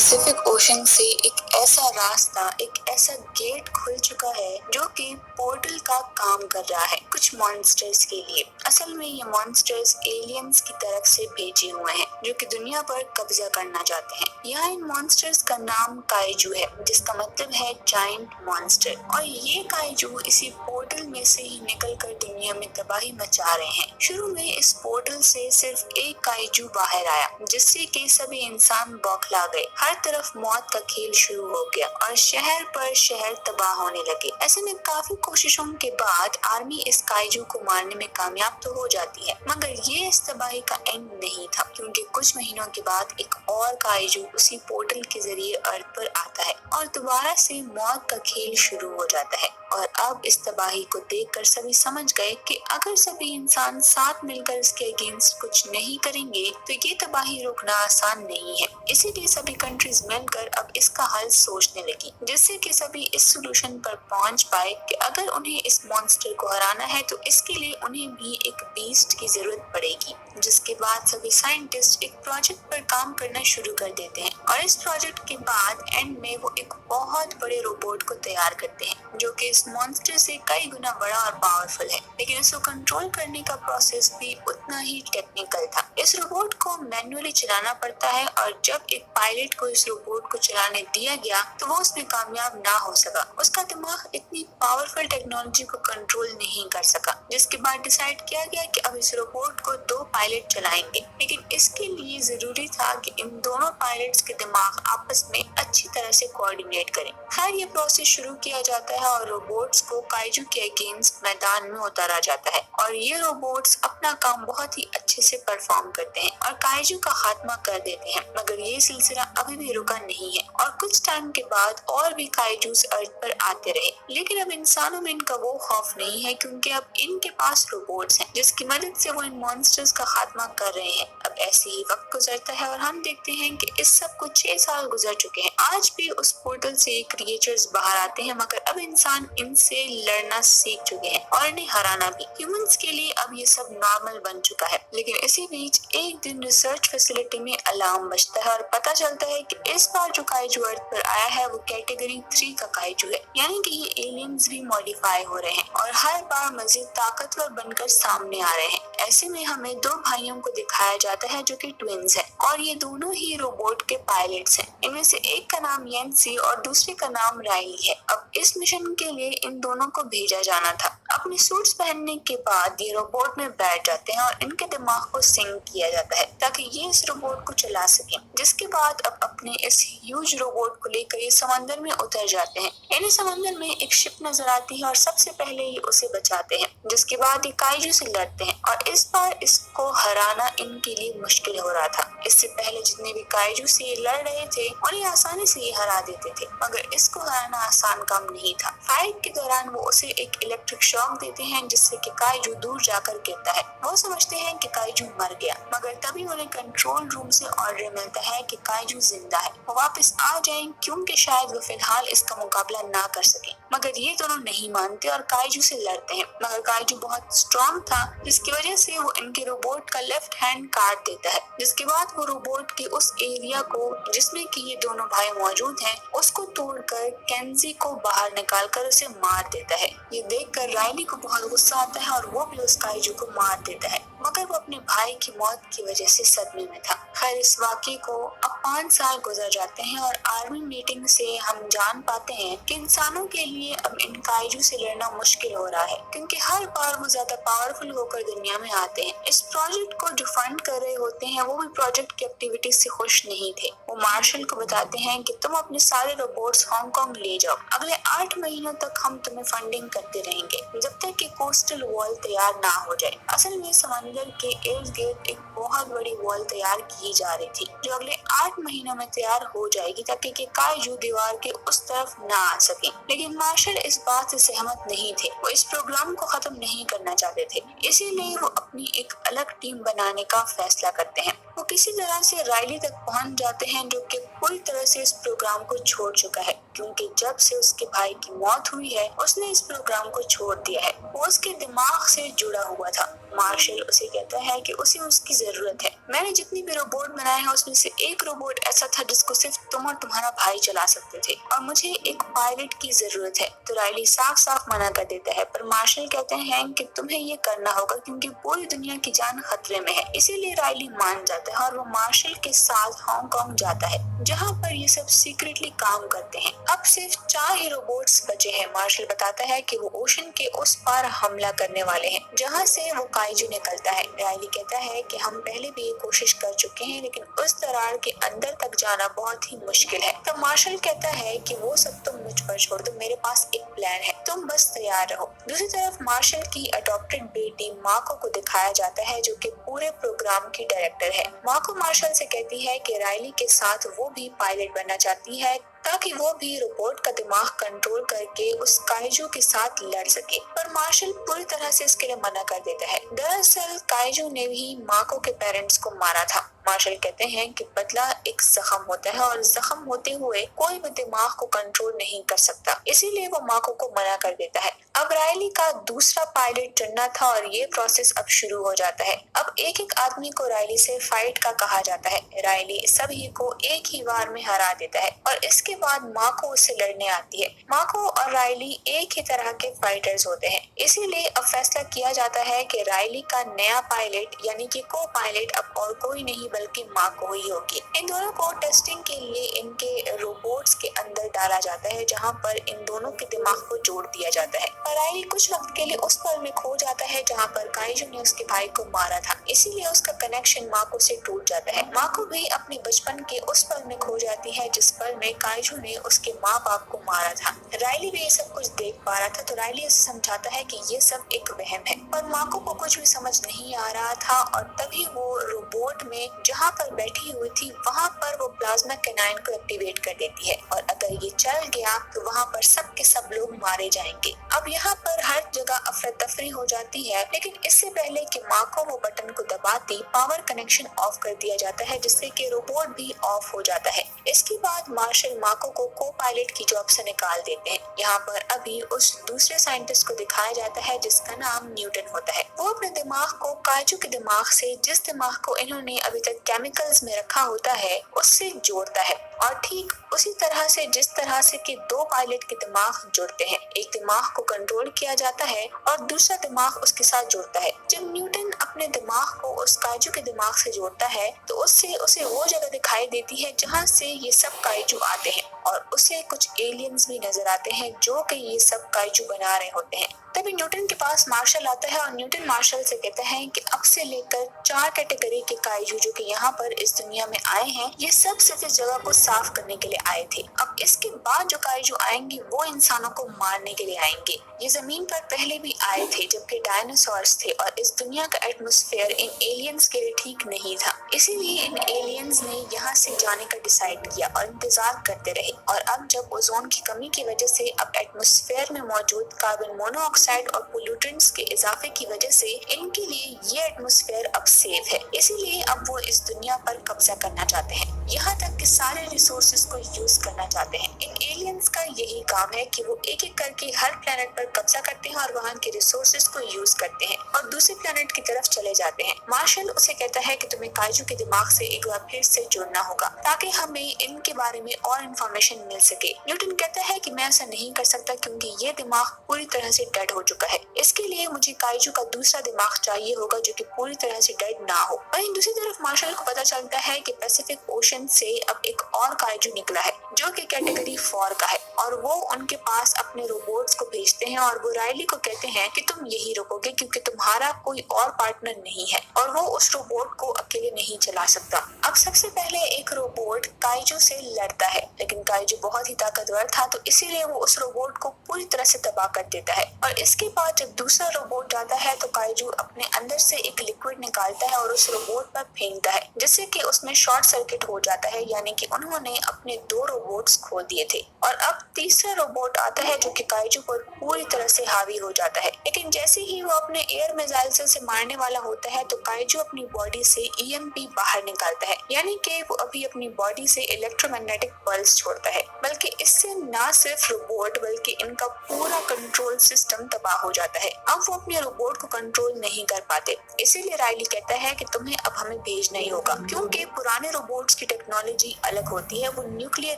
Pacific ocean سے ایک ایسا راستہ، ایک ایسا گیٹ کھل چکا ہے جو کہ پورٹل کا کام کر رہا ہے کچھ مانسٹرز کے لیے۔ اصل میں یہ مانسٹرز ایلینز کی طرف سے بھیجے ہوئے ہیں جو کہ دنیا پر قبضہ کرنا چاہتے ہیں۔ یہاں ان مانسٹرز کا نام کائجو ہے جس کا مطلب ہے جائنٹ مانسٹر، اور یہ کائجو اسی پورٹل میں سے ہی نکل کر دنیا میں تباہی مچا رہے ہیں۔ شروع میں اس پورٹل سے صرف ایک کائجو باہر آیا جس سے کہ سبھی انسان بوکھلا گئے۔ ہر طرف موت کا کھیل شروع ہو گیا اور شہر پر شہر تباہ ہونے لگے۔ ایسے میں کافی کوششوں کے بعد آرمی اس کائجو کو مارنے میں کامیاب تو ہو جاتی ہے، مگر یہ اس تباہی کا اینڈ نہیں تھا، کیونکہ کچھ مہینوں کے بعد ایک اور کائجو اسی پورٹل کے ذریعے ارتھ پر آتا ہے اور دوبارہ سے موت کا کھیل شروع ہو جاتا ہے۔ اور اب اس تباہی کو دیکھ کر سبھی سمجھ گئے کہ اگر سبھی انسان ساتھ مل کر اس کے اگینسٹ کچھ نہیں کریں گے تو یہ تباہی روکنا آسان نہیں ہے۔ اسی لیے سبھی کنٹریز مل کر اب اس کا حل سوچنے لگی، جس سے کہ سبھی اس سولوشن پر پہنچ پائے کہ اگر انہیں اس مانسٹر کو ہرانا ہے تو اس کے لیے انہیں بھی ایک بیسٹ کی ضرورت پڑے گی۔ جس کے بعد سبھی سائنٹسٹ ایک پروجیکٹ پر کام کرنا شروع کر دیتے ہیں، اور اس پروجیکٹ کے بعد اینڈ میں وہ ایک بہت بڑے روبوٹ کو تیار کرتے ہیں جو کہ اس مانسٹر سے کئی گنا بڑا اور پاورفل ہے، لیکن اس کو کنٹرول کرنے کا پروسیس بھی اتنا ہی ٹیکنیکل تھا۔ اس روبوٹ کو مینولی چلانا پڑتا ہے، اور جب ایک پائلٹ کو اس روبوٹ کو چلانے دیا گیا تو وہ اس میں کامیاب نہ ہو سکا۔ اس کا دماغ اتنی پاورفل ٹیکنالوجی کو کنٹرول نہیں کر سکا، جس کے بعد ڈیسائیڈ کیا گیا کہ اب اس روبوٹ کو 2 پائلٹ چلائیں گے، لیکن اس کے لیے ضروری تھا کہ ان دونوں پائلٹس کے دماغ آپس میں اچھی طرح سے کوآرڈینیٹ کریں۔ خیر یہ پروسیس شروع کیا جاتا ہے اور روبوٹس کو کائجو کے اگینسٹ میدان میں اتارا جاتا ہے، اور یہ روبوٹس اپنا کام بہت ہی اچھے سے پرفارم کرتے ہیں اور کائجو کا خاتمہ کر دیتے ہیں، مگر یہ سلسلہ ابھی بھی رکا نہیں ہے، اور کچھ ٹائم کے بعد اور بھی کائجوز ارتھ پر آتے رہے، لیکن اب انسانوں میں ان کا وہ خوف نہیں ہے کیونکہ اب ان کے پاس روبوٹس ہیں جس کی مدد سے وہ ان مانسٹرز کا خاتمہ کر رہے ہیں۔ اب ایسے ہی وقت گزرتا ہے اور ہم دیکھتے ہیں کہ اس سب کو 6 سال گزر چکے ہیں۔ آج بھی اس پورٹل سے کریچرز باہر آتے ہیں، مگر اب انسان ان سے لڑنا سیکھ چکے ہیں اور انہیں ہرانا بھی۔ ہیومنز کے لیے اب یہ سب نارمل بن چکا ہے، لیکن اسی بیچ ایک دن ریسرچ فیسلٹی میں الارم بجتا ہے اور پتہ چلتا ہے کہ اس بار جو کائجو ارتھ پر آیا ہے وہ کیٹیگری 3 کا کائجو ہے، یعنی کہ یہ ایلینز بھی موڈیفائی ہو رہے ہیں اور ہر بار مزید طاقتور بن کر سامنے آ رہے ہیں۔ ایسے میں ہمیں 2 بھائیوں کو دکھایا جاتا ہے جو کہ ٹوینز ہیں، اور یہ دونوں ہی روبوٹ کے پائلٹس ہیں۔ ان میں سے ایک کا نام یینسی اور دوسرے کا نام رائلی ہے۔ اب اس مشن کے لیے ان دونوں کو بھیجا جانا تھا۔ اپنے سوٹس پہننے کے بعد یہ روبوٹ میں بیٹھ جاتے ہیں اور ان کے دماغ کو سنک کیا جاتا ہے تاکہ یہ اس روبوٹ کو چلا سکیں، جس کے بعد اب اپنے اس ہیوج روبوٹ کو لے کر یہ سمندر میں اتر جاتے ہیں۔ انہیں سمندر میں ایک شپ نظر آتی ہے اور سب سے پہلے یہ اسے بچاتے ہیں، جس کے بعد یہ کائجو سے لڑتے ہیں، اور اس بار اس کو ہرانا ان کے لیے مشکل ہو رہا تھا۔ اس سے پہلے جتنے بھی کائجو سے یہ لڑ رہے تھے انہیں آسانی سے یہ ہرا دیتے تھے، مگر اس کو ہرانا آسان کام نہیں تھا۔ فائٹ کے دوران وہ اسے ایک الیکٹرک شاک دیتے ہیں جس سے کہ کائجو دور جا کر گرتا ہے۔ وہ سمجھتے ہیں کہ کائجو مر گیا، مگر تبھی انہیں کنٹرول روم سے آرڈر ملتا ہے کہ کائجو زندہ ہے، وہ واپس آ جائیں کیونکہ شاید وہ فی الحال اس کا مقابلہ نہ کر سکیں، مگر یہ دونوں نہیں مانتے اور کائجو سے لڑتے ہیں، مگر کائجو بہت اسٹرانگ تھا جس کی وجہ سے وہ ان کے روبوٹ کا لیفٹ ہینڈ کاٹ دیتا ہے، جس کے بعد وہ روبوٹ کے اس ایریا کو جس میں کہ یہ دونوں بھائی موجود ہیں اس کو توڑ کر کینزی کو باہر نکال کر اسے مار دیتا ہے۔ یہ دیکھ کر رائلی کو بہت غصہ آتا ہے اور وہ بھی اس کائجو کو مار دیتا ہے، مگر وہ اپنے بھائی کی موت کی وجہ سے صدمے میں تھا۔ خیر اس واقعے کو اب 5 سال گزر جاتے ہیں اور آرمی میٹنگ سے ہم جان پاتے ہیں کہ انسانوں کے لیے اب ان کائجو سے لڑنا مشکل ہو رہا ہے کیونکہ ہر بار وہ زیادہ پاورفل ہو کر دنیا میں آتے ہیں۔ اس پروجیکٹ کو جو فنڈ کر رہے ہوتے ہیں وہ بھی پروجیکٹ کی ایکٹیویٹی سے خوش نہیں تھے۔ وہ مارشل کو بتاتے ہیں کہ تم اپنے سارے روبوٹس ہانگ کانگ لے جاؤ، اگلے 8 مہینوں تک ہم تمہیں فنڈنگ کرتے رہیں گے جب تک کہ کوسٹل وال تیار نہ ہو جائے۔ اصل میں سمندر کے ارد گرد ایک بہت بڑی وال تیار کی جا رہی تھی جو اگلے 8 مہینوں میں تیار ہو جائے گی تاکہ کہ کائجو دیوار کے اس طرف نہ آ سکیں، لیکن مارشل اس بات سے سہمت نہیں تھے۔ وہ اس پروگرام کو ختم نہیں کرنا چاہتے تھے، اسی لیے وہ اپنی ایک الگ ٹیم بنانے کا فیصلہ کرتے ہیں۔ وہ کسی طرح سے رائلی تک پہنچ جاتے ہیں جو کہ पूरी तरह से इस प्रोग्राम को छोड़ चुका है, क्योंकि जब से उसके भाई की मौत हुई है उसने इस प्रोग्राम को छोड़ दिया है। वो उसके दिमाग से जुड़ा हुआ था। मार्शल उसे कहता है कि उसे उसकी जरूरत है। मैंने जितनी भी रोबोट बनाए हैं उसमें से एक रोबोट ऐसा था जिसको सिर्फ तुम और तुम्हारा भाई चला सकते थे, और मुझे एक पायलट की जरूरत है। तो राइली साफ साफ मना कर देता है, पर मार्शल कहते हैं कि तुम्हें ये करना होगा क्योंकि पूरी दुनिया की जान खतरे में है। इसीलिए राइली मान जाता है और वो मार्शल के साथ हांगकांग जाता है, जहाँ पर ये सब सीक्रेटली काम करते हैं। अब सिर्फ 4 ही रोबोट्स बचे हैं। मार्शल बताता है कि वो ओशन के उस पार हमला करने वाले हैं, जहाँ से वो काइजू निकलता है। राइली कहता है कि हम पहले भी ये कोशिश कर चुके हैं, लेकिन उस दरार के अंदर तक जाना बहुत ही मुश्किल है। तो मार्शल कहता है कि वो सब तुम मुझ पर छोड़ दो, मेरे पास एक प्लान है, तुम बस तैयार रहो। दूसरी तरफ मार्शल की अडॉप्टेड बेटी माको को दिखाया जाता है, जो कि पूरे प्रोग्राम की डायरेक्टर है। माको मार्शल से कहती है कि राइली के साथ वो भी पायलट बनना चाहती है, ताकि वो भी रोबोट का दिमाग कंट्रोल करके उस काइजू के साथ लड़ सके, पर मार्शल पूरी तरह से इसके लिए मना कर देता है। दरअसल काइजू ने भी माको के पेरेंट्स को मारा था। मार्शल कहते हैं कि बदला एक जख्म होता है और जख्म होते हुए कोई भी दिमाग को कंट्रोल नहीं कर सकता, इसीलिए वो माको को मना कर देता है। अब राइली का दूसरा पायलट चुनना था और ये प्रोसेस अब शुरू हो जाता है। अब एक एक आदमी को राइली से फाइट का कहा जाता है। राइली सभी को एक ही बार में हरा देता है और इसके बाद माको उससे लड़ने आती है। माको और राइली एक ही तरह के फाइटर्स होते हैं, इसीलिए अब फैसला किया जाता है कि राइली का नया पायलट यानी कि को पायलट अब और कोई नहीं बल्कि माको ही होगी। इन दोनों को टेस्टिंग के लिए इनके रोबोट्स के अंदर डाला जाता है, जहाँ पर इन दोनों के दिमाग को जोड़ दिया जाता है। राइली कुछ वक्त के लिए उस पल में खो जाता है जहाँ पर काइजू ने उसके भाई को मारा था, इसीलिए उसका कनेक्शन माको से टूट जाता है। माको भी अपने बचपन के उस पल में खो जाती है जिस पल में काइजू ने उसके माँ बाप को मारा था। राइली भी ये सब कुछ देख पा रहा था, तो राइली उसे समझाता है कि ये सब एक वहम है, पर माको को कुछ भी समझ नहीं आ रहा था। और तभी वो रोबोट में जहाँ पर बैठी हुई थी वहाँ पर वो प्लाज्मा कैनाइन को एक्टिवेट कर देती है, और अगर ये चल गया तो वहाँ पर सब के सब लोग मारे जाएंगे। अब यहाँ पर हर जगह अफरा तफरी हो जाती है, लेकिन इससे पहले कि माको वो बटन को दबाती पावर कनेक्शन ऑफ कर दिया जाता है, जिससे कि रोबोट भी ऑफ हो जाता है। इसके बाद मार्शल माको को पायलट की जॉब से निकाल देते हैं। यहाँ पर अभी उस दूसरे साइंटिस्ट को दिखाया जाता है जिसका नाम न्यूटन होता है। वो अपने दिमाग को काइजू के दिमाग से, जिस दिमाग को इन्होंने अभी तक केमिकल्स में रखा होता है, उससे जोड़ता है, और ठीक उसी तरह से जिस तरह से कि 2 पायलट के दिमाग जुड़ते हैं। एक दिमाग को कंट्रोल किया जाता है और दूसरा दिमाग उसके साथ जुड़ता है। जब न्यूटन अपने दिमाग को उस काइजू के दिमाग से जोड़ता है तो उससे उसे वो जगह दिखाई देती है जहाँ से ये सब काइजू आते हैं, और उसे कुछ एलियंस भी नजर आते हैं जो कि ये सब काइजू बना रहे होते हैं। तभी न्यूटन के पास मार्शल आता है और न्यूटन मार्शल से कहता है कि अब से लेकर 4 कैटेगरी के काइजू जो कि यहाँ पर इस दुनिया में आए हैं, ये सब सिर्फ इस जगह को साफ करने के लिए आए थे। अब इसके बाद जो काइजू आएंगे वो इंसानों को मारने के लिए आएंगे। ये जमीन पर पहले भी आए थे जबकि डायनासोर्स थे, और इस दुनिया का एटमॉस्फेयर इन एलियंस के लिए ठीक नहीं था, इसीलिए इन एलियंस ने यहाँ से जाने का डिसाइड किया और इंतजार करते रहे। और अब जब ओजोन की कमी की वजह से अब एटमॉस्फेयर में मौजूद कार्बन मोनोऑक्साइड और पोल्यूटेंट्स के इजाफे की वजह से इनके लिए ये एटमॉस्फेयर अब सेफ है, इसीलिए अब वो इस दुनिया पर कब्जा करना चाहते हैं, यहाँ तक कि सारे रिसोर्सेज को यूज करना चाहते हैं। इन एलियंस का यही काम है कि वो एक एक करके हर प्लेनेट पर कब्जा करते हैं और वहाँ के रिसोर्सेज को यूज करते हैं और दूसरे प्लेनेट की तरफ चले जाते हैं। मार्शल उसे कहता है कि तुम्हें काइजू के दिमाग से एक बार फिर से जुड़ना होगा ताकि हमें इनके बारे में और इन्फॉर्मेशन मिल सके। न्यूटन कहता है कि मैं ऐसा नहीं कर सकता क्योंकि ये दिमाग पूरी तरह से डेड हो चुका है, इसके लिए मुझे काइजू का दूसरा दिमाग चाहिए होगा जो कि पूरी तरह से डेड ना हो। वहीं दूसरी तरफ मार्शल को पता चलता है कि पैसिफिक ओशन से अब एक और काइजू निकला है जो कि कैटेगरी 4 का है, और वो उनके पास अपने रोबोट्स को भेजते हैं और वो राइली को कहते हैं कि तुम यही रुकोगे क्योंकि तुम्हारा कोई और पार्टनर नहीं है और वो उस रोबोट को अकेले नहीं चला सकता। अब सबसे पहले एक रोबोट काइजू से लड़ता है, लेकिन काइजू बहुत ही ताकतवर था तो इसीलिए वो उस रोबोट को पूरी तरह से तबाह कर देता है। और इसके बाद जब दूसरा रोबोट जाता है तो काइजू अपने अंदर से एक लिक्विड निकालता है और उस रोबोट पर फेंकता है, जिससे कि उसमें शॉर्ट सर्किट हो जाता है, यानी कि उन्होंने दोनों ने अपने 2 रोबोट्स खो दिए थे और अब तीसरा रोबोट आता है जो कि काइजू पर पूरी तरह से हावी हो जाता है। लेकिन जैसे ही वो अपने एयर मिसाइल से उसे मारने वाला होता है तो काइजू अपनी बॉडी से ईएमपी बाहर निकालता है, यानी कि वो अभी अपनी बॉडी से इलेक्ट्रोमैग्नेटिक पल्स छोड़ता है। बल्कि इससे ना सिर्फ रोबोट बल्कि इनका पूरा कंट्रोल सिस्टम तबाह हो जाता है। अब वो अपने रोबोट को कंट्रोल नहीं कर पाते, इसीलिए राइली कहता है कि तुम्हें अब हमें भेजना ही होगा, क्योंकि पुराने रोबोट्स की टेक्नोलॉजी अलग होती है, वो न्यूक्लियर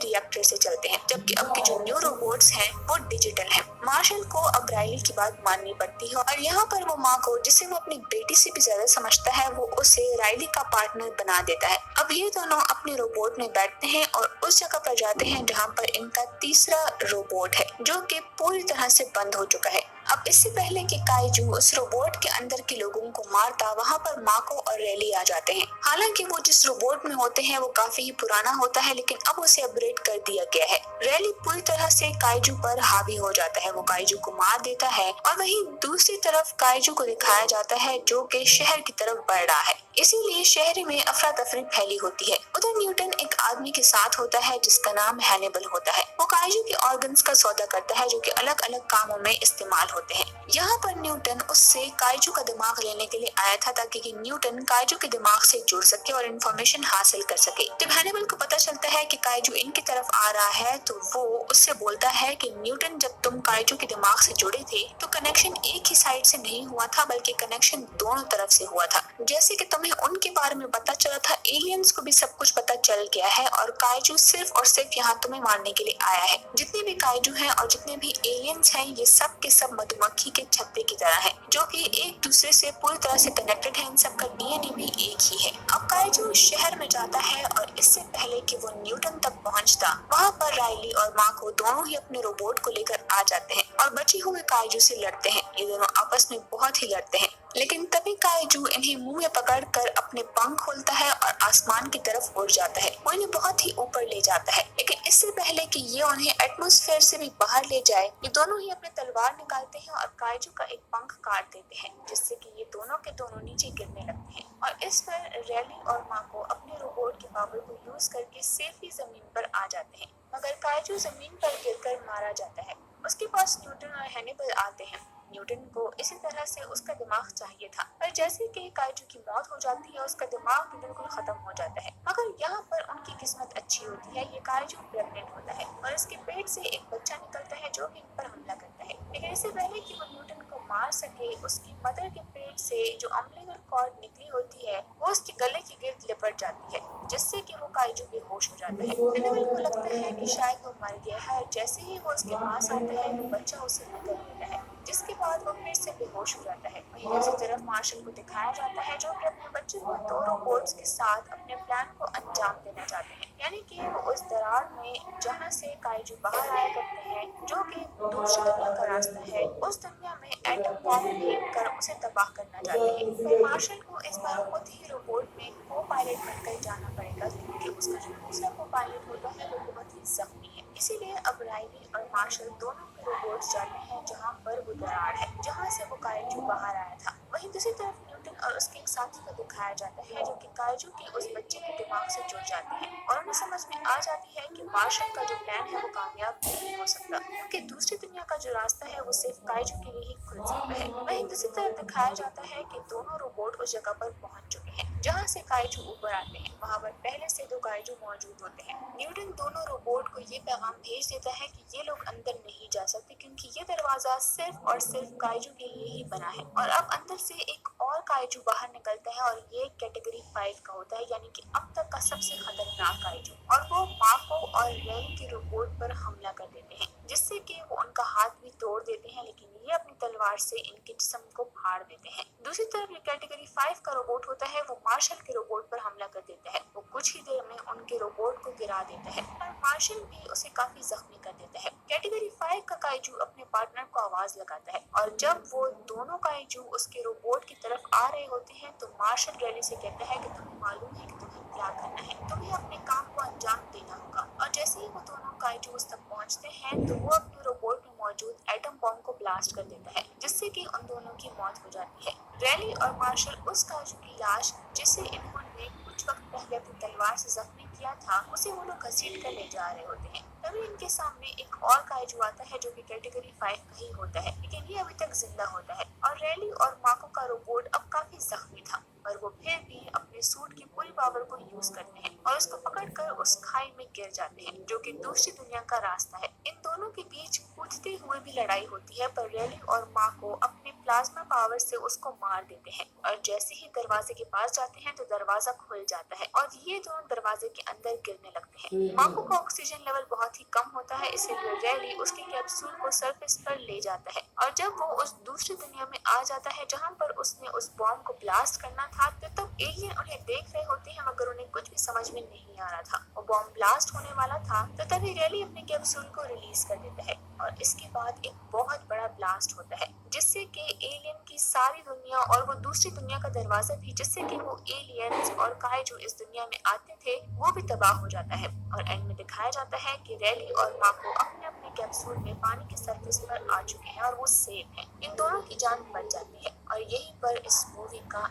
रिएक्टर से चलते हैं, जबकि अब के जो न्यू रोबोट्स हैं वो डिजिटल हैं। मार्शल को अब राइली की बात माननी पड़ती है और यहाँ पर वो माँ को, जिसे वो अपनी बेटी से भी ज्यादा समझता है, वो उसे राइली का पार्टनर बना देता है। अब ये दोनों अपने रोबोट में बैठते हैं और उस जगह पर जाते हैं जहाँ पर इनका तीसरा रोबोट है, जो कि पूरी तरह से बंद हो चुका है। अब इससे पहले कि काइजू उस रोबोट के अंदर के लोगों को मारता, वहाँ पर माको और रैली आ जाते हैं। हालांकि वो जिस रोबोट में होते हैं वो काफी ही पुराना होता है, लेकिन अब उसे अपग्रेड कर दिया गया है। रैली पूरी तरह से काइजू पर हावी हो जाता है, वो काइजू को मार देता है और वहीं दूसरी तरफ काइजू को दिखाया जाता है जो कि शहर की तरफ बढ़ रहा है। इसीलिए शहर में अफरा तफरी फैली होती है। उधर न्यूटन एक आदमी के साथ होता है जिसका नाम हैनिबल होता है। वो काइजू के ऑर्गन्स का सौदा करता है जो कि अलग अलग कामों में इस्तेमाल होते हैं। यहाँ पर न्यूटन उससे काइजू का दिमाग लेने के लिए आया था ताकि कि न्यूटन काइजू के दिमाग से जुड़ सके और इंफॉर्मेशन हासिल कर सके। जब हैनिबल को पता चलता है कि काइजू इनकी तरफ आ रहा है तो वो उससे बोलता है कि न्यूटन, जब तुम काइजू के दिमाग से जुड़े थे तो कनेक्शन एक ही साइड से नहीं हुआ था बल्कि कनेक्शन दोनों तरफ से हुआ था। जैसे कि तुम्हें उनके बारे में पता चला था, एलियंस को भी सब कुछ पता चल गया है और काइजू सिर्फ और सिर्फ यहाँ तुम्हें मारने के लिए आया है। जितने भी काइजू हैं और जितने भी एलियंस हैं ये सब के सब मधुमक्खी के छत्ते की तरह है, जो कि एक दूसरे से पूरी तरह से कनेक्टेड है। इन सब का डीएनए भी एक ही है। अब काइजू शहर में जाता है और इससे पहले कि वो न्यूटन तक पहुंचता, वहाँ पर राइली और माको दोनों ही अपने रोबोट को लेकर आ जाते हैं और बचे हुए काइजू से लड़ते हैं। ये दोनों आपस में बहुत ही लड़ते हैं, लेकिन तभी काइजू इन्हें मुंह में पकड़ कर अपने पंख खोलता है और आसमान की तरफ उड़ जाता है। वो इन्हें बहुत ही ऊपर ले जाता है, लेकिन इससे पहले कि ये उन्हें एटमॉस्फेयर से भी बाहर ले जाए, ये दोनों ही अपने तलवार निकालते हैं और काइजू का एक पंख काट देते हैं, जिससे कि ये दोनों के दोनों नीचे गिरने लगते हैं। और इस पर रैली और माको अपने रोबोट के पावर को यूज करके सेफली जमीन पर आ जाते हैं, मगर काइजू जमीन पर गिरकर मारा जाता है। उसके पास न्यूटन और हैनिबल आते हैं। न्यूटन को इसी तरह से उसका दिमाग चाहिए था, पर जैसे कि काइजू की मौत हो जाती है उसका दिमाग भी बिल्कुल खत्म हो जाता है। मगर यहाँ पर उनकी किस्मत अच्छी होती है, ये काइजू प्रेग्नेंट होता है और इसके पेट से एक बच्चा निकलता है जो कि इन पर हमला करता है। लेकिन इससे पहले कि वो न्यूटन को मार सके, उसकी मदर के पेट से जो अम्बिलिकल कॉर्ड निकली होती है वो उसके गले की गिर्द लिपट जाती है, जिससे कि वो काइजू बेहोश हो जाता है। हैनिबल को लगता है कि शायद वो मर गया है। जैसे ही वो उसके पास आता है वो बच्चा उसे निकल लेता है, जिसके बाद वो फिर से बेहोश हो जाता है। वहीं दूसरी तरफ मार्शल को दिखाया जाता है जो कि अपने बच्चे को 2 रोबोट्स के साथ अपने प्लान को अंजाम देना चाहते हैं, यानी कि वो उस दरार में जहाँ से काइजू बाहर आया करते हैं, जो कि दूसरी दुनिया का रास्ता है, उस दुनिया में एटम बॉम्ब फेंक कर उसे तबाह करना चाहते हैं। पर मार्शल को इस बार खुद ही रोबोट में को पायलट बनकर जाना पड़ेगा, क्योंकि उसका जो दूसरा को पायलट होता है वो बहुत ही जख्मी है। इसीलिए अब राइली और मार्शल दोनों के रोबोट्स जाते हैं जहाँ पर वो दरार है, जहाँ से वो काइजू बाहर आया था। वहीं दूसरी तरफ न्यूटन और उसके एक साथी को दिखाया जाता है जो कि काइजू के उस बच्चे के दिमाग से जुड़ जाते हैं और उन्हें समझ में आ जाती है कि मार्शल का जो प्लान है वो कामयाब नहीं हो सकता, क्योंकि दूसरी दुनिया का जो रास्ता है वो सिर्फ काइजू के लिए ही खुल सकता है। वहीं दूसरी तरफ दिखाया जाता है कि दोनों रोबोट उस जगह पर पहुंच चुके हैं जहाँ से काइजू ऊपर आते हैं। वहाँ पर पहले से 2 काइजू मौजूद होते हैं। न्यूटन दोनों रोबोट को ये पैगाम भेज देता है कि ये लोग अंदर नहीं जा सकते, क्योंकि ये दरवाजा सिर्फ और सिर्फ काइजू के लिए ही बना है। और अब अंदर से एक और काइजू बाहर निकलता है और ये कैटेगरी 5 का होता है, यानी कि अब तक का सबसे खतरनाक काइजू, और वो माको और रेल के रोबोट पर हमला कर देते हैं, जिससे कि वो उनका हाथ भी तोड़ देते हैं, लेकिन ये अपनी तलवार से इनके जिस्म को फाड़ देते हैं। दूसरी तरफ ये कैटेगरी 5 का रोबोट होता है, वो मार्शल के रोबोट पर हमला कर देता है। वो कुछ ही देर में उनके रोबोट को गिरा देता है और मार्शल भी उसे काफी जख्मी कर देता है। कैटेगरी 5 का काइजू अपने पार्टनर को आवाज लगाता है और जब वो दोनों काइजू उसके रोबोट की तरफ आ रहे होते हैं तो मार्शल रैली से कहता है कि तुम्हें मालूम है कि तुम्हें क्या करना है, तुम्हें अपने काम को अंजाम देना होगा। और जैसे ही वो दोनों काइजू उस तक पहुंचते हैं तो वो अपने रोबोट में मौजूद एटम बॉम्ब को ब्लास्ट कर देता है, जिससे कि उन दोनों की मौत हो जाती है। रैली और मार्शल उस काइजू की लाश, जिसे इन्होंने कुछ वक्त पहले अपनी तलवार से जख्मी किया था उसे वो लोग घसीट कर ले जा रहे होते हैं। तभी इनके सामने एक और काइजू आता है जो कि कैटेगरी 5 का ही होता है, लेकिन ये अभी तक जिंदा होता है और रैली और माको का रोबोट अब काफी जख्मी था, पर वो फिर भी अपने सूट की पूरी पावर को यूज करते हैं और उसको पकड़कर उस खाई में गिर जाते हैं जो कि दूसरी दुनिया का रास्ता है। इन दोनों के बीच कूदते हुए भी लड़ाई होती है, पर रैली और माको अपने प्लाज्मा पावर से उसको मार देते हैं और जैसे ही दरवाजे के पास जाते हैं तो दरवाजा खुल जाता है और ये दोनों दरवाजे के अंदर गिरने लगते हैं। माको का ऑक्सीजन लेवल बहुत ही कम होता है, इसीलिए रैली उसके कैप्सूल को सरफेस पर ले जाता है और जब वो उस दूसरी दुनिया में आ जाता है जहाँ पर उसने उस बॉम्ब को ब्लास्ट करना था, तो तब एलियन उन्हें देख रहे होते हैं मगर उन्हें कुछ भी समझ में नहीं आ रहा था। वो बॉम्ब ब्लास्ट होने वाला था तो तभी रैली अपने कैप्सूल को रिलीज कर देता है और इसके बाद एक बहुत बड़ा ब्लास्ट होता है जिससे कि एलियन की सारी दुनिया और वो दूसरी दुनिया का दरवाजा भी जिससे कि वो एलियंस और काइजू इस दुनिया में आते थे वो भी तबाह हो जाता है और एंड में दिखाया जाता है कि रैली और माको अपने अपने कैप्सूल में पानी के सरफेस पर आ चुके हैं और वो सेफ हैं। इन दोनों की जान बच जाती है और यहीं पर इस मूवी का